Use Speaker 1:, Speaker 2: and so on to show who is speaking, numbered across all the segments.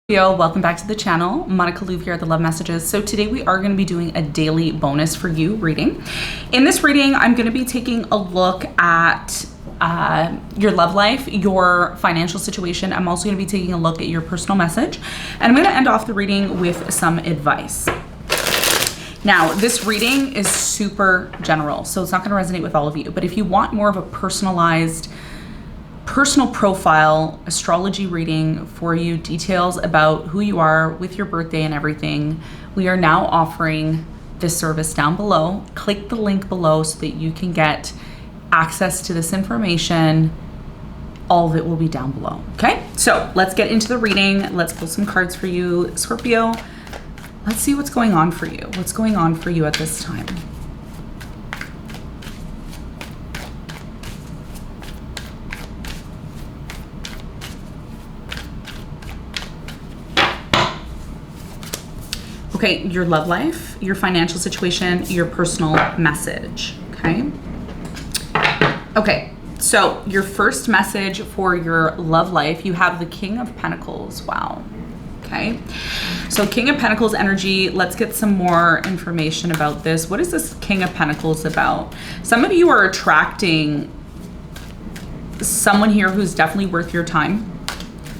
Speaker 1: Welcome back to the channel. Monica Louv here at the Love Messages. So today we are going to be doing a daily bonus for you reading. In this reading, I'm going to be taking a look at your love life, your financial situation. I'm also going to be taking a look at your personal message. And I'm going to end off the reading with some advice. Now, this reading is super general, so it's not going to resonate with all of you. But if you want more of a personalized personal profile astrology reading for you, details about who you are with your birthday and everything, we are now offering this service down below. Click the link below so that you can get access to this information. All of it will be down below. Okay, so let's get into the reading. Let's pull some cards for you, Scorpio. Let's see what's going on for you. What's going on for you at this time? Okay, your love life, your financial situation, your personal message, okay? Okay, so your first message for your love life, you have the King of Pentacles. Wow, okay. So King of Pentacles energy, let's get some more information about this. What is this King of Pentacles about? Some of you are attracting someone here who's definitely worth your time,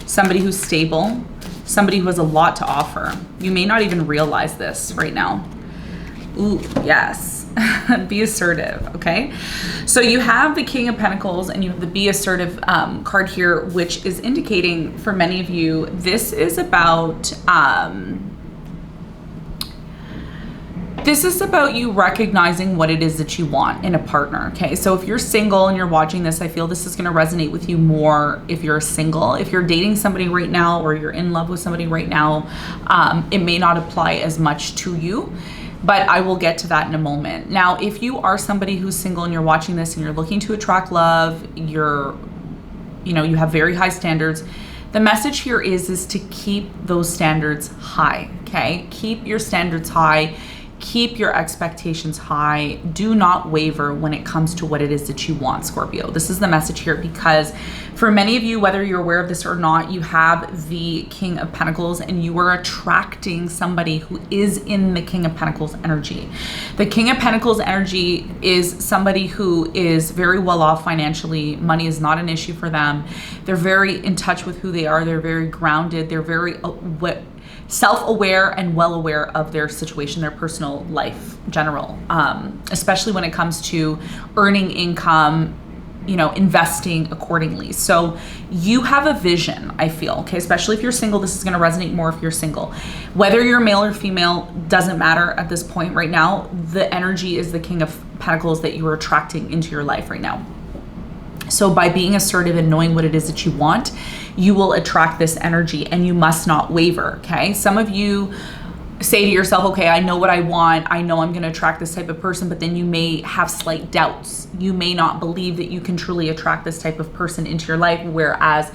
Speaker 1: somebody who's stable, somebody who has a lot to offer. You may not even realize this right now. Ooh, yes. Be assertive, okay? So you have the King of Pentacles and you have the Be Assertive card here, which is indicating for many of you, this is about you recognizing what it is that you want in a partner, okay? So if you're single and you're watching this, I feel this is gonna resonate with you more if you're single. If you're dating somebody right now or you're in love with somebody right now, it may not apply as much to you, but I will get to that in a moment. Now, if you are somebody who's single and you're watching this and you're looking to attract love, you have very high standards, the message here is to keep those standards high, okay? Keep your standards high. Keep your expectations high. Do not waver when it comes to what it is that you want, Scorpio. This is the message here because for many of you, whether you're aware of this or not, you have the King of Pentacles and you are attracting somebody who is in the King of Pentacles energy. The King of Pentacles energy is somebody who is very well off financially. Money is not an issue for them. They're very in touch with who they are. They're very grounded. They're very self-aware and well aware of their situation, their personal life general, especially when it comes to earning income, investing accordingly. So you have a vision, I feel, okay? Especially if you're single, this is gonna resonate more if you're single. Whether you're male or female, doesn't matter at this point right now. The energy is the King of Pentacles that you are attracting into your life right now. So by being assertive and knowing what it is that you want, you will attract this energy and you must not waver, okay? Some of you say to yourself, okay, I know what I want. I know I'm gonna attract this type of person, but then you may have slight doubts. You may not believe that you can truly attract this type of person into your life, whereas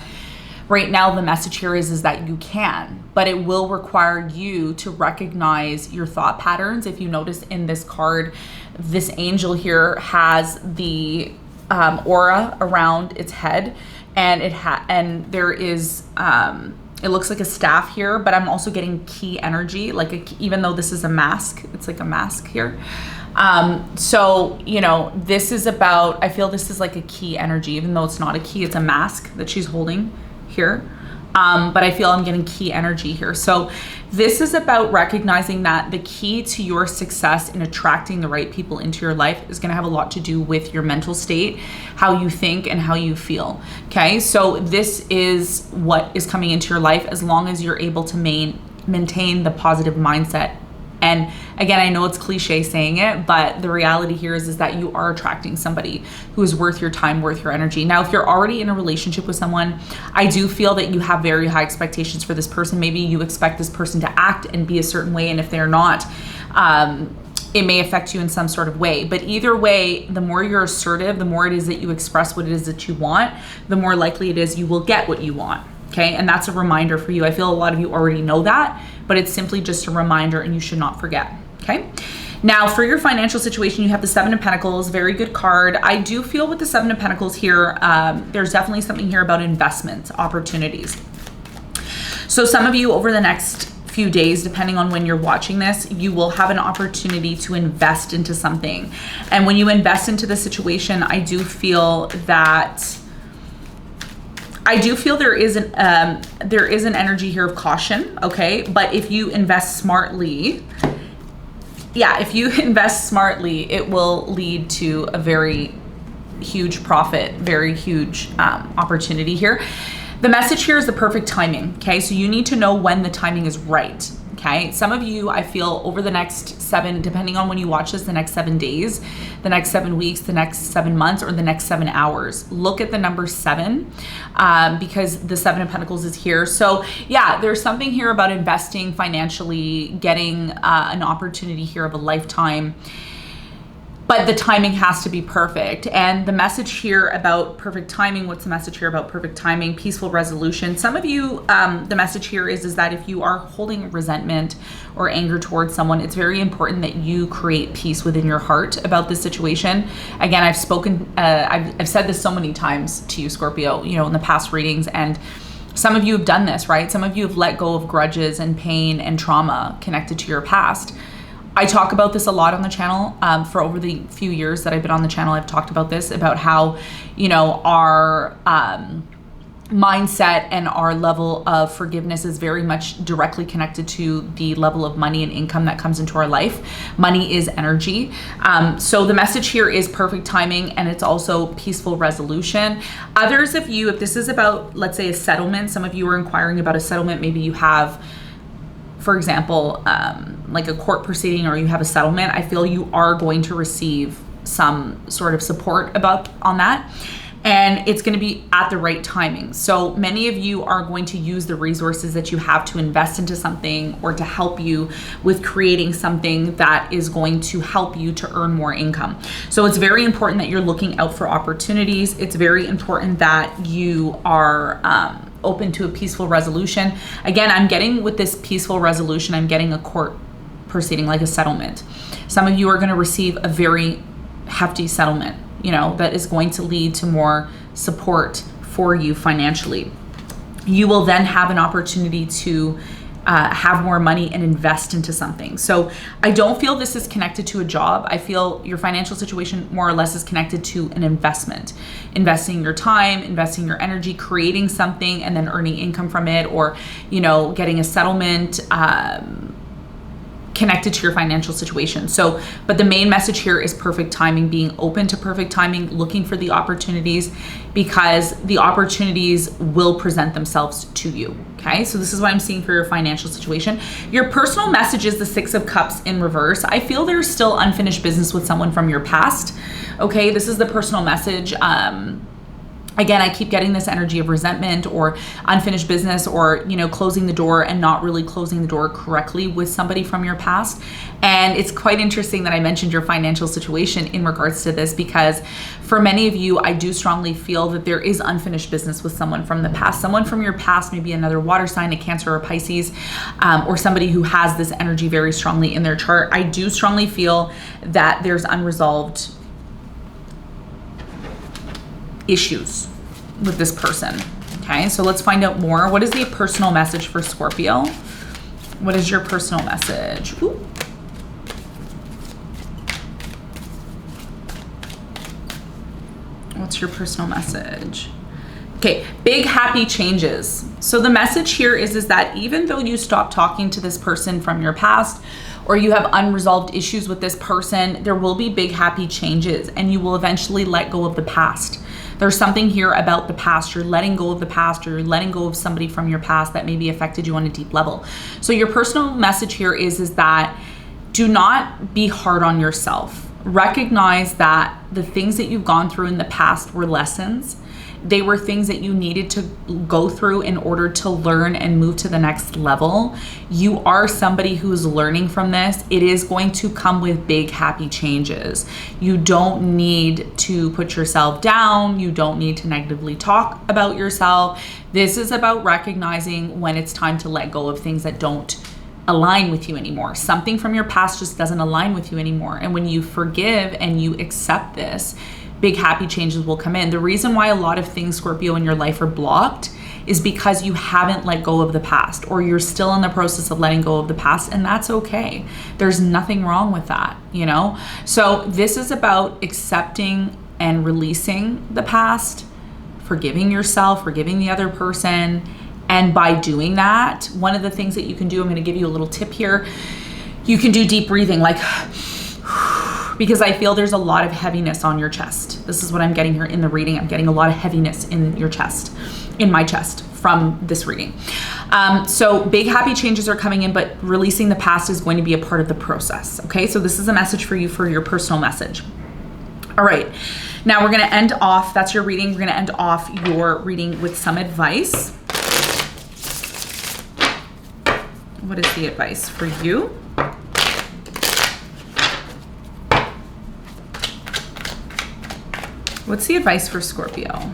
Speaker 1: right now the message here is that you can, but it will require you to recognize your thought patterns. If you notice in this card, this angel here has the aura around its head, and there is it looks like a staff here, but I'm also getting key energy, even though this is a mask, it's like a mask here. So this is about, I feel this is like a key energy, even though it's not a key, it's a mask that she's holding here. But I feel I'm getting key energy here. So this is about recognizing that the key to your success in attracting the right people into your life is going to have a lot to do with your mental state, how you think and how you feel. Okay, so this is what is coming into your life as long as you're able to maintain the positive mindset. And again, I know it's cliche saying it, but the reality here is that you are attracting somebody who is worth your time, worth your energy. Now, if you're already in a relationship with someone, I do feel that you have very high expectations for this person. Maybe you expect this person to act and be a certain way, and if they're not, it may affect you in some sort of way. But either way, the more you're assertive, the more it is that you express what it is that you want, the more likely it is you will get what you want. Okay, and that's a reminder for you. I feel a lot of you already know that, but it's simply just a reminder and you should not forget, okay? Now, for your financial situation, you have the Seven of Pentacles, very good card. I do feel with the Seven of Pentacles here, there's definitely something here about investment opportunities. So some of you over the next few days, depending on when you're watching this, you will have an opportunity to invest into something. And when you invest into the situation, I do feel there is an energy here of caution, okay? But if you invest smartly, it will lead to a very huge profit, very huge opportunity here. The message here is the perfect timing, okay? So you need to know when the timing is right, okay? Some of you, I feel, over the next 7, depending on when you watch this, the next 7 days, the next 7 weeks, the next 7 months, or the next 7 hours. Look at the number 7 because the 7 of Pentacles is here. So yeah, there's something here about investing financially, getting an opportunity here of a lifetime. But the timing has to be perfect. And the message here about perfect timing, what's the message here about perfect timing? Peaceful resolution. Some of you, the message here is that if you are holding resentment or anger towards someone, it's very important that you create peace within your heart about this situation. Again, I've said this so many times to you, Scorpio, in the past readings, and some of you have done this, right? Some of you have let go of grudges and pain and trauma connected to your past. I talk about this a lot on the channel. For over the few years that I've been on the channel, I've talked about this, about how, our mindset and our level of forgiveness is very much directly connected to the level of money and income that comes into our life. Money is energy. So the message here is perfect timing, and it's also peaceful resolution. Others of you, if this is about, let's say, a settlement, some of you are inquiring about a settlement. Maybe you have, for example, like a court proceeding, or you have a settlement. I feel you are going to receive some sort of support on that. And it's going to be at the right timing. So many of you are going to use the resources that you have to invest into something, or to help you with creating something that is going to help you to earn more income. So it's very important that you're looking out for opportunities. It's very important that you are open to a peaceful resolution. Again, I'm getting, with this peaceful resolution, I'm getting a court proceeding, like a settlement. Some of you are going to receive a very hefty settlement, that is going to lead to more support for you financially. You will then have an opportunity to have more money and invest into something. So I don't feel this is connected to a job. I feel your financial situation more or less is connected to an investment, investing your time, investing your energy, creating something, and then earning income from it, or, getting a settlement, connected to your financial situation. So, but the main message here is perfect timing, being open to perfect timing, looking for the opportunities, because the opportunities will present themselves to you. Okay. So this is what I'm seeing for your financial situation. Your personal message is the 6 of Cups in reverse. I feel there's still unfinished business with someone from your past. Okay. This is the personal message. Again, I keep getting this energy of resentment or unfinished business, or, closing the door and not really closing the door correctly with somebody from your past. And it's quite interesting that I mentioned your financial situation in regards to this, because for many of you, I do strongly feel that there is unfinished business with someone from the past. Someone from your past, maybe another water sign, a Cancer or Pisces, or somebody who has this energy very strongly in their chart. I do strongly feel that there's unresolved issues with this person. Okay, so let's find out more. What is the personal message for Scorpio? What is your personal message? Ooh. What's your personal message? Okay, big happy changes. So the message here is that even though you stop talking to this person from your past, or you have unresolved issues with this person, there will be big happy changes, and you will eventually let go of the past. There's something here about the past. You're letting go of the past, or you're letting go of somebody from your past that maybe affected you on a deep level. So your personal message here is that do not be hard on yourself. Recognize that the things that you've gone through in the past were lessons. They were things that you needed to go through in order to learn and move to the next level. You are somebody who's learning from this. It is going to come with big happy changes. You don't need to put yourself down. You don't need to negatively talk about yourself. This is about recognizing when it's time to let go of things that don't align with you anymore. Something from your past just doesn't align with you anymore. And when you forgive and you accept this, big happy changes will come in. The reason why a lot of things, Scorpio, in your life are blocked is because you haven't let go of the past, or you're still in the process of letting go of the past, and that's okay. There's nothing wrong with that, you know? So this is about accepting and releasing the past, forgiving yourself, forgiving the other person. And by doing that, one of the things that you can do, I'm going to give you a little tip here. You can do deep breathing, like, because I feel there's a lot of heaviness on your chest. This is what I'm getting here in the reading. I'm getting a lot of heaviness in your chest, in my chest from this reading. So big happy changes are coming in, but releasing the past is going to be a part of the process. Okay, so this is a message for you for your personal message. All right, now we're going to end off, that's your reading. We're going to end off your reading with some advice. What is the advice for you? What's the advice for Scorpio?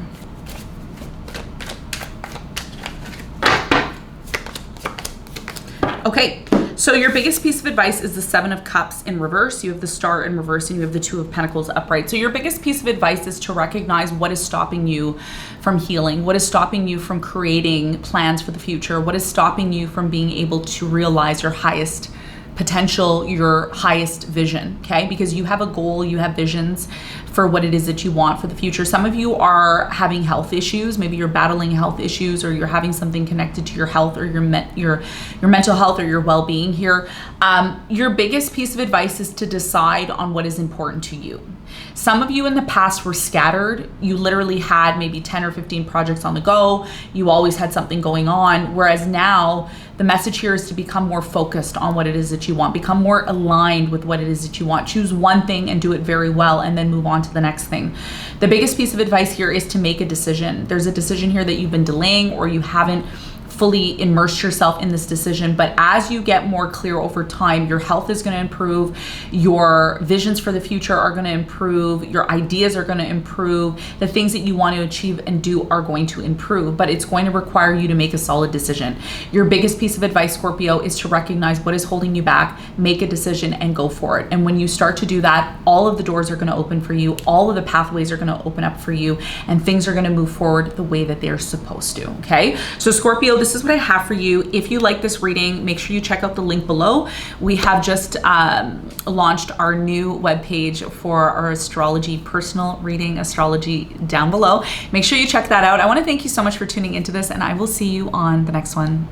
Speaker 1: Okay, so your biggest piece of advice is the Seven of Cups in reverse. You have the Star in reverse, and you have the Two of Pentacles upright. So your biggest piece of advice is to recognize what is stopping you from healing, what is stopping you from creating plans for the future, what is stopping you from being able to realize your highest potential, your highest vision, okay? Because you have a goal, you have visions for what it is that you want for the future. Some of you are having health issues. Maybe you're battling health issues, or you're having something connected to your health, or your mental health, or your well-being here. Your biggest piece of advice is to decide on what is important to you. Some of you in the past were scattered. You literally had maybe 10 or 15 projects on the go. You always had something going on. Whereas now the message here is to become more focused on what it is that you want, become more aligned with what it is that you want. Choose one thing and do it very well, and then move on to the next thing. The biggest piece of advice here is to make a decision. There's a decision here that you've been delaying, or you haven't fully immerse yourself in this decision. But as you get more clear over time, your health is going to improve, your visions for the future are going to improve, your ideas are going to improve, the things that you want to achieve and do are going to improve, but it's going to require you to make a solid decision. Your biggest piece of advice, Scorpio, is to recognize what is holding you back, make a decision, and go for it. And when you start to do that, all of the doors are going to open for you, all of the pathways are going to open up for you, and things are going to move forward the way that they're supposed to. Okay, so Scorpio, this is what I have for you. If you like this reading, make sure you check out the link below. We have just launched our new webpage for our astrology personal reading, astrology, down below. Make sure you check that out. I want to thank you so much for tuning into this, and I will see you on the next one.